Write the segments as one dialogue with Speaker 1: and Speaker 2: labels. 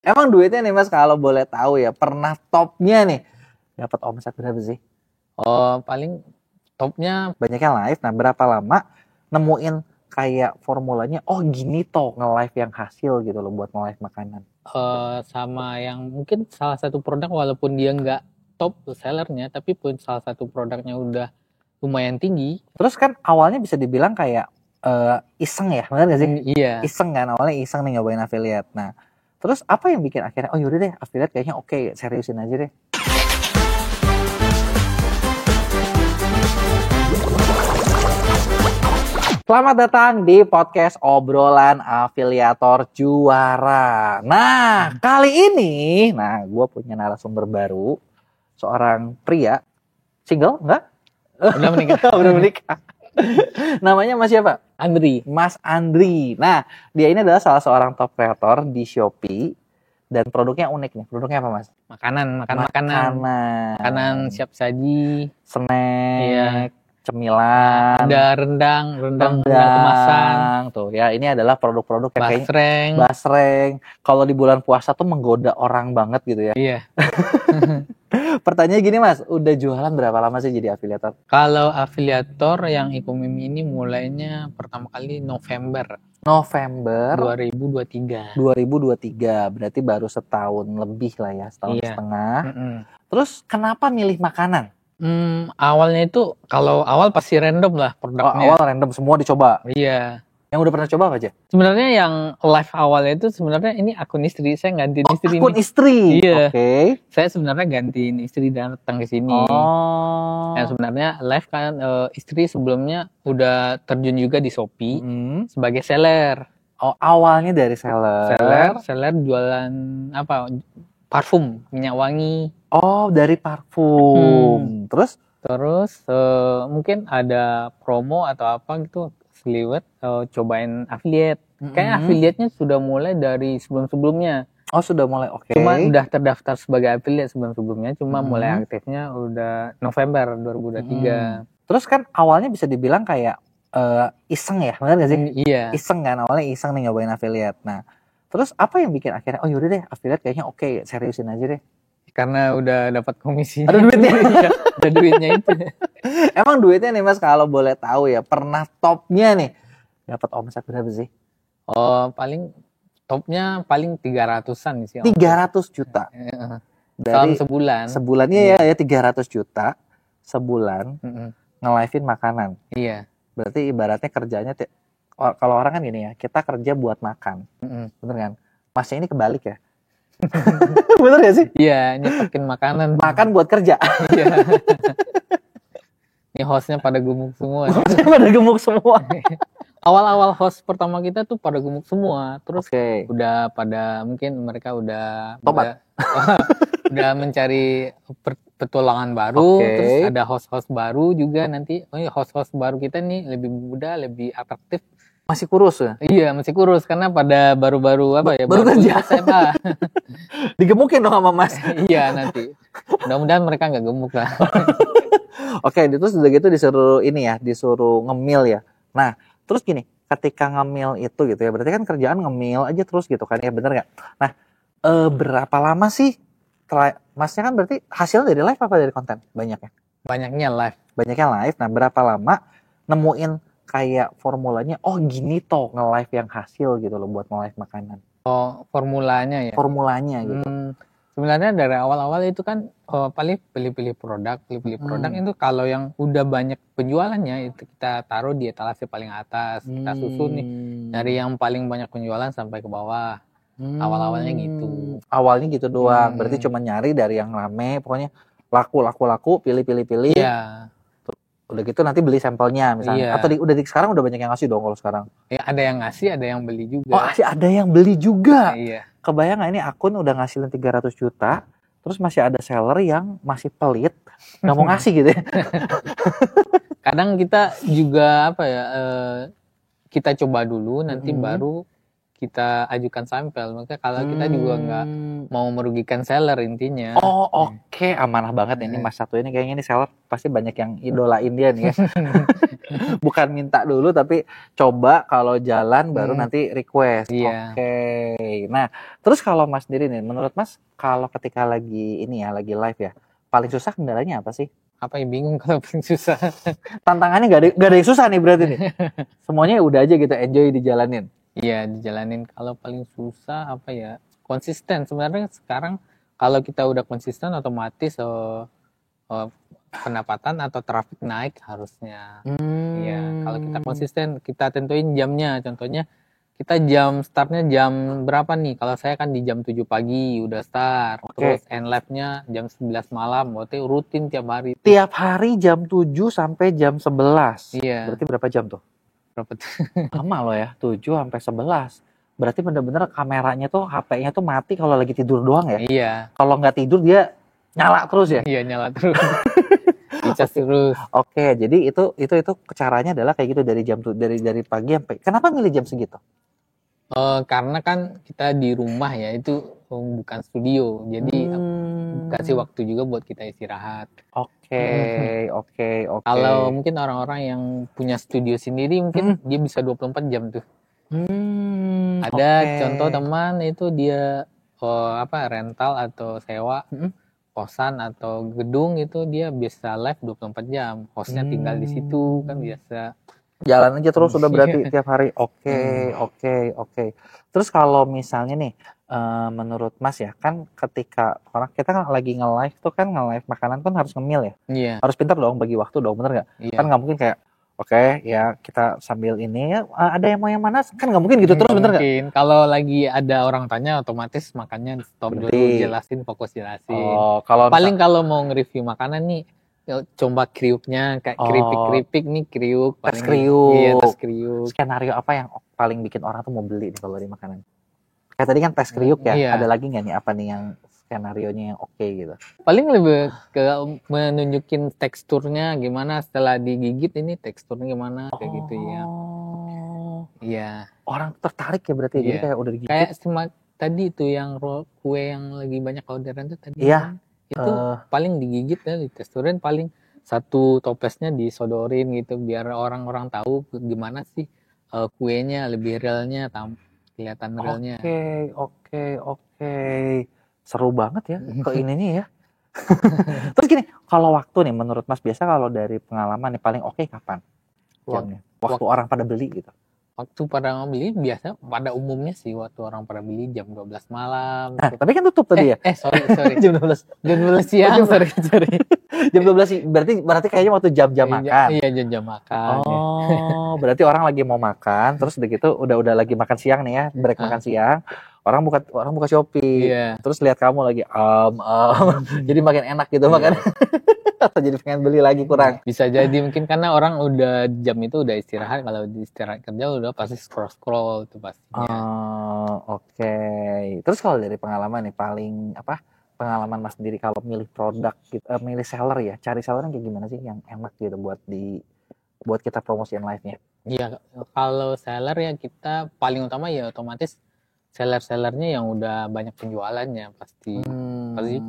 Speaker 1: Emang duitnya nih Mas kalau boleh tahu ya, pernah topnya nih dapat omset berapa sih?
Speaker 2: Oh, paling topnya
Speaker 1: Banyak yang live. Nah, berapa lama nemuin kayak formulanya? Oh, gini toh nge-live yang hasil gitu loh buat nge-live makanan.
Speaker 2: sama yang mungkin salah satu produk walaupun dia nggak top sellernya, tapi pun salah satu produknya udah lumayan tinggi.
Speaker 1: Terus kan awalnya bisa dibilang kayak iseng ya, benar gak sih?
Speaker 2: Iya.
Speaker 1: Iseng kan, awalnya iseng nih nyobain affiliate. Nah, terus apa yang bikin akhirnya, oh yaudah deh affiliate kayaknya oke, seriusin aja deh. Selamat datang di podcast obrolan afiliator juara. Nah, kali ini, gue punya narasumber baru, seorang pria, single, enggak?
Speaker 2: Udah menikah.
Speaker 1: Udah menikah. Namanya Mas siapa?
Speaker 2: Andri.
Speaker 1: Mas Andri. Nah, dia ini adalah salah seorang top creator di Shopee dan produknya unik nih. Produknya apa, Mas?
Speaker 2: Makanan siap saji,
Speaker 1: snack,
Speaker 2: iya,
Speaker 1: cemilan,
Speaker 2: ada rendang kemasan.
Speaker 1: Tuh ya, ini adalah produk-produk yang
Speaker 2: basreng.
Speaker 1: Basreng. Kalau di bulan puasa tuh menggoda orang banget gitu ya.
Speaker 2: Iya.
Speaker 1: Pertanyaannya gini Mas, udah jualan berapa lama sih jadi afiliator?
Speaker 2: Kalau afiliator yang Ikomimi ini mulainya pertama kali November 2023.
Speaker 1: Berarti baru setahun lebih lah ya, setahun setengah. Terus kenapa milih makanan?
Speaker 2: Awalnya itu kalau awal pasti random lah produknya.
Speaker 1: Awal random, semua dicoba.
Speaker 2: Iya.
Speaker 1: Yang udah pernah coba apa aja?
Speaker 2: Sebenarnya yang live awalnya itu sebenarnya ini akun istri, saya gantiin istri.
Speaker 1: Akun istri.
Speaker 2: Iya.
Speaker 1: Oke.
Speaker 2: Saya sebenarnya gantiin istri dan datang ke sini. Yang sebenarnya live kan istri sebelumnya udah terjun juga di Shopee sebagai seller.
Speaker 1: Oh, awalnya dari seller.
Speaker 2: Seller jualan apa? Parfum, minyak wangi.
Speaker 1: Oh, dari parfum. Terus
Speaker 2: mungkin ada promo atau apa gitu, seliwet cobain affiliate. Kayak affiliate-nya sudah mulai dari sebelum-sebelumnya.
Speaker 1: Oh, sudah mulai, oke.
Speaker 2: Cuma udah terdaftar sebagai affiliate sebelum-sebelumnya, cuma mulai aktifnya udah November 2023.
Speaker 1: Terus kan awalnya bisa dibilang kayak iseng ya, benar gak sih?
Speaker 2: Iya.
Speaker 1: Iseng kan, awalnya iseng nih nyobain affiliate. Nah, terus apa yang bikin akhirnya, oh yaudah deh affiliate kayaknya oke, seriusin aja deh.
Speaker 2: Karena udah dapat komisi.
Speaker 1: Ada duitnya.
Speaker 2: Ada duitnya itu.
Speaker 1: Emang duitnya nih Mas kalau boleh tahu ya, pernah topnya nih dapat omset berapa sih?
Speaker 2: Oh, paling topnya paling 300-an sih.
Speaker 1: 300 juta.
Speaker 2: Dalam sebulan.
Speaker 1: Sebulannya ya 300 juta sebulan nge-live-in makanan.
Speaker 2: Iya.
Speaker 1: Berarti ibaratnya kerjanya kalau orang kan gini ya, kita kerja buat makan. Bener kan? Masnya ini kebalik ya? Bener gak sih?
Speaker 2: Iya, nyepakin makanan.
Speaker 1: Makan buat kerja.
Speaker 2: Iya. Ini hostnya pada gemuk semua. Awal-awal host pertama kita tuh pada gemuk semua. Terus udah pada, mungkin mereka udah
Speaker 1: tobat.
Speaker 2: Udah mencari petualangan baru. Terus ada host-host baru juga nanti. Oh iya, host-host baru kita nih lebih muda, lebih atraktif.
Speaker 1: Masih kurus ya?
Speaker 2: Iya, masih kurus karena pada baru-baru apa ya?
Speaker 1: Baru kerja.
Speaker 2: SMA.
Speaker 1: Digemukin dong sama Mas.
Speaker 2: Iya, nanti. Mudah-mudahan mereka nggak gemuk lah.
Speaker 1: Oke, terus udah gitu disuruh ngemil ya. Nah, terus gini, ketika ngemil itu gitu ya, berarti kan kerjaan ngemil aja terus gitu kan ya, bener nggak? Nah, berapa lama sih? Masnya kan berarti hasilnya dari live apa dari konten? Banyaknya?
Speaker 2: Banyaknya live.
Speaker 1: Nah, berapa lama nemuin kayak formulanya, oh gini toh nge-live yang hasil gitu loh buat nge-live makanan.
Speaker 2: Oh, formulanya ya?
Speaker 1: Formulanya gitu.
Speaker 2: Sebenarnya dari awal-awal itu kan paling pilih-pilih produk itu kalau yang udah banyak penjualannya itu kita taruh di etalase paling atas, kita susun nih dari yang paling banyak penjualan sampai ke bawah. Awal-awalnya gitu.
Speaker 1: Awalnya gitu doang, berarti cuma nyari dari yang rame, pokoknya laku, pilih.
Speaker 2: Iya.
Speaker 1: Udah gitu nanti beli sampelnya misalnya. Atau sekarang udah banyak yang ngasih dong kalau sekarang.
Speaker 2: Ya, ada yang ngasih, ada yang beli juga.
Speaker 1: Oh, ada yang beli juga.
Speaker 2: Iya.
Speaker 1: Kebayang gak ini akun udah ngasilin 300 juta, terus masih ada seller yang masih pelit, gak mau ngasih gitu ya.
Speaker 2: Kadang kita juga kita coba dulu, nanti baru kita ajukan sampel. Makanya kalau kita juga mau merugikan seller intinya.
Speaker 1: Oh, oke. Amanah banget ini Mas satu ini, kayaknya ini seller pasti banyak yang idolain dia nih ya. Bukan minta dulu tapi coba kalau jalan baru nanti request.
Speaker 2: Iya.
Speaker 1: Oke. Nah, terus kalau Mas sendiri nih, menurut Mas kalau ketika lagi ini ya, lagi live ya, paling susah kendalanya apa sih?
Speaker 2: Apa yang bingung kalau paling susah?
Speaker 1: Tantangannya gak ada yang susah nih berarti nih. Semuanya udah aja gitu, enjoy dijalanin.
Speaker 2: Iya, dijalanin. Kalau paling susah apa ya? Konsisten. Sebenarnya sekarang kalau kita udah konsisten otomatis pendapatan atau traffic naik harusnya. Iya, kalau kita konsisten, kita tentuin jamnya. Contohnya kita startnya jam berapa nih? Kalau saya kan di jam 7 pagi udah start. Terus end live-nya jam 11 malam. Berarti rutin tiap hari.
Speaker 1: Tiap hari jam 7 sampai jam 11.
Speaker 2: Iya.
Speaker 1: Berarti berapa jam tuh?
Speaker 2: Berapa tuh?
Speaker 1: Lama loh ya, 7 sampai 11. Berarti bener-bener kameranya tuh, HP-nya tuh mati kalau lagi tidur doang ya?
Speaker 2: Iya.
Speaker 1: Kalau nggak tidur dia nyala terus ya?
Speaker 2: Iya, nyala terus. Dicas terus.
Speaker 1: Oke, jadi itu caranya adalah kayak gitu dari pagi sampai. Kenapa milih jam segitu?
Speaker 2: Karena kan kita di rumah ya, itu bukan studio, jadi kasih waktu juga buat kita istirahat.
Speaker 1: Oke.
Speaker 2: Kalau mungkin orang-orang yang punya studio sendiri mungkin dia bisa 24 jam tuh. Ada contoh teman itu dia rental atau sewa kosan atau gedung itu dia bisa live 24 jam. Hostnya tinggal di situ kan biasa.
Speaker 1: Jalan aja terus udah berarti tiap hari. Oke. Terus kalau misalnya nih menurut Mas ya, kan ketika kita kan lagi nge-live tuh kan nge-live makanan kan harus ngemil ya.
Speaker 2: Iya.
Speaker 1: Harus pintar dong bagi waktu dong, bener nggak?
Speaker 2: Iya.
Speaker 1: Kan nggak mungkin kayak ya kita sambil ini ya ada yang mau yang mana, kan nggak mungkin gitu terus, bener nggak?
Speaker 2: Mungkin kalau lagi ada orang tanya otomatis makannya stop dulu, jelasin, fokus jelasin. Kalau mau nge-review makanan nih, coba kriuknya kayak keripik nih, kriuk
Speaker 1: tes kriuk.
Speaker 2: Iya, tes kriuk.
Speaker 1: Skenario apa yang paling bikin orang tuh mau beli nih kalau di makanan? Kayak tadi kan tes kriuk ya,
Speaker 2: Iya.
Speaker 1: ada lagi nggak nih apa nih yang skenarionya yang oke gitu?
Speaker 2: Paling lebih ke menunjukin teksturnya gimana setelah digigit, ini teksturnya gimana kayak gitu ya. Iya.
Speaker 1: Orang tertarik ya berarti, jadi kayak udah digigit.
Speaker 2: Kayak tadi itu yang kue yang lagi banyak orderan tuh tadi.
Speaker 1: Iya.
Speaker 2: Itu paling digigit ya, ditesturin, paling satu toplesnya disodorin gitu biar orang-orang tahu gimana sih kuenya, lebih realnya, kelihatan realnya.
Speaker 1: Oke. Seru banget ya ke ininya ya. Terus gini, kalau waktu nih menurut Mas biasa kalau dari pengalaman nih paling oke kapan jamnya? Waktu orang pada beli gitu.
Speaker 2: Waktu pada beli biasa pada umumnya sih waktu orang pada beli jam 12 malam.
Speaker 1: Tapi kan tutup tadi ya?
Speaker 2: Sorry.
Speaker 1: Jam 12.
Speaker 2: Jam 12 siang, sorry.
Speaker 1: Jam 12 berarti kayaknya waktu jam-jam makan.
Speaker 2: Iya, jam-jam makan.
Speaker 1: Berarti orang lagi mau makan, terus udah gitu udah lagi makan siang nih ya, break makan siang. Orang buka Shopee.
Speaker 2: Iya.
Speaker 1: Terus lihat kamu lagi jadi makin enak gitu makan. Atau jadi pengen beli lagi kurang.
Speaker 2: Bisa jadi mungkin karena orang udah jam itu udah istirahat, kalau di istirahat kerja udah pasti scroll itu pastinya.
Speaker 1: Oke. Terus kalau dari pengalaman nih pengalaman Mas sendiri kalau milih produk gitu, milih seller ya, cari seller yang kayak gimana sih yang enak gitu buat kita promosiin live-nya?
Speaker 2: Iya, kalau seller ya kita paling utama ya otomatis seller-sellernya yang udah banyak penjualannya pasti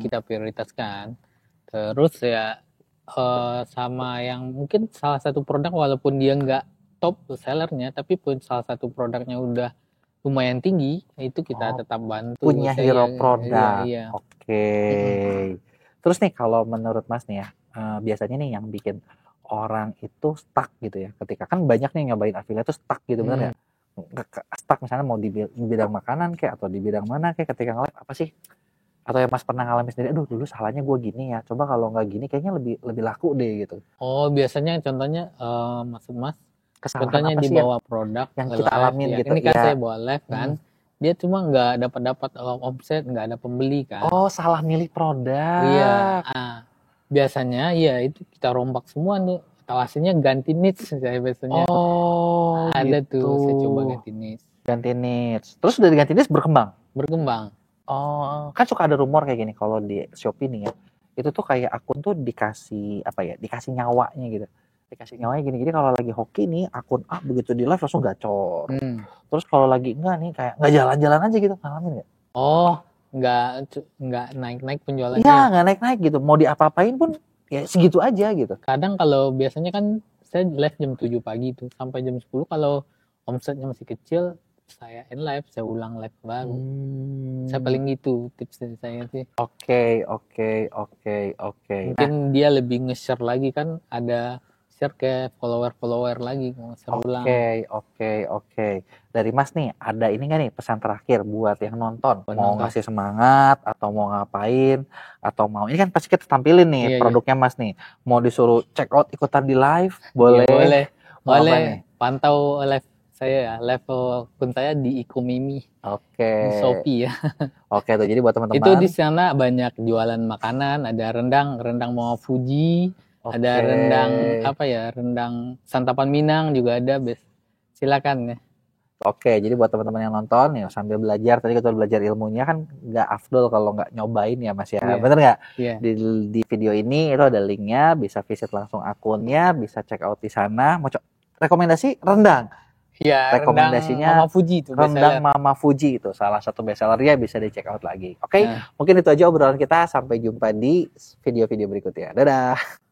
Speaker 2: kita prioritaskan. Terus ya sama yang mungkin salah satu produk walaupun dia nggak top sellernya, tapi pun salah satu produknya udah lumayan tinggi, itu kita tetap bantu.
Speaker 1: Punya hero produk.
Speaker 2: Iya.
Speaker 1: Oke. Terus nih kalau menurut Mas nih ya, biasanya nih yang bikin orang itu stuck gitu ya, ketika kan banyak nih nyobain affiliate itu stuck gitu, bener nggak? Stuck misalnya mau di bidang makanan kayak atau di bidang mana kayak ketika nge-live apa sih? Atau yang Mas pernah ngalamin sendiri, aduh dulu salahnya gue gini ya, coba kalau nggak gini kayaknya lebih laku deh gitu.
Speaker 2: Biasanya contohnya maksud Mas,
Speaker 1: kesalahan
Speaker 2: contohnya
Speaker 1: apa sih
Speaker 2: dibawa produk
Speaker 1: yang kita alamin
Speaker 2: ya.
Speaker 1: gitu?
Speaker 2: Ini kan saya bawa live kan, dia cuma nggak dapat omset, nggak ada pembeli kan.
Speaker 1: Salah milih produk.
Speaker 2: Iya. Biasanya ya itu kita rombak semua tuh. Hasilnya ganti niche saya biasanya. Ada
Speaker 1: gitu.
Speaker 2: tuh saya coba ganti niche.
Speaker 1: Ganti niche. Terus dari ganti niche berkembang. Kan suka ada rumor kayak gini kalau di Shopee nih ya. Itu tuh kayak akun tuh dikasih nyawanya gitu. Dikasih nyawanya gini. Jadi kalau lagi hoki nih akun A begitu di live langsung gacor. Terus kalau lagi enggak nih kayak enggak jalan-jalan aja gitu, ngalamin enggak?
Speaker 2: nggak naik-naik penjualannya.
Speaker 1: Iya, nggak naik-naik gitu. Mau diapa-apain pun ya segitu aja gitu.
Speaker 2: Kadang kalau biasanya kan saya live jam 7 pagi tuh sampai jam 10, kalau omsetnya masih kecil, saya end live, saya ulang live baru. Saya paling gitu tips dari saya sih.
Speaker 1: Oke.
Speaker 2: Mungkin dia lebih nge-share lagi kan, ada share ke follower lagi, nge-share ulang.
Speaker 1: Oke. Dari Mas nih, ada ini nggak nih pesan terakhir buat yang nonton? Mau ngasih semangat, atau mau ngapain, atau mau... Ini kan pasti kita tampilin nih produknya Mas nih. Mau disuruh check out ikutan di live, boleh?
Speaker 2: Boleh.
Speaker 1: Mau apa nih?
Speaker 2: Pantau live saya ya, live akun saya di Ikomimi. Di Shopee ya.
Speaker 1: Oke tuh, jadi buat teman-teman.
Speaker 2: Itu di sana banyak jualan makanan, ada rendang Mama Fuji, ada rendang santapan Minang juga ada, silakan ya.
Speaker 1: Oke, jadi buat teman-teman yang nonton ya sambil belajar, tadi kita belajar ilmunya kan nggak afdol kalau nggak nyobain ya Mas ya, bener nggak? Di video ini itu ada linknya, bisa visit langsung akunnya, bisa check out di sana. Mau rekomendasi rendang?
Speaker 2: Iya,
Speaker 1: rekomendasinya
Speaker 2: Mama Fuji itu
Speaker 1: rendang Mama Fuji itu salah satu bestsellernya, bisa di check out lagi. Oke, mungkin itu aja obrolan kita, sampai jumpa di video-video berikutnya. Dadah.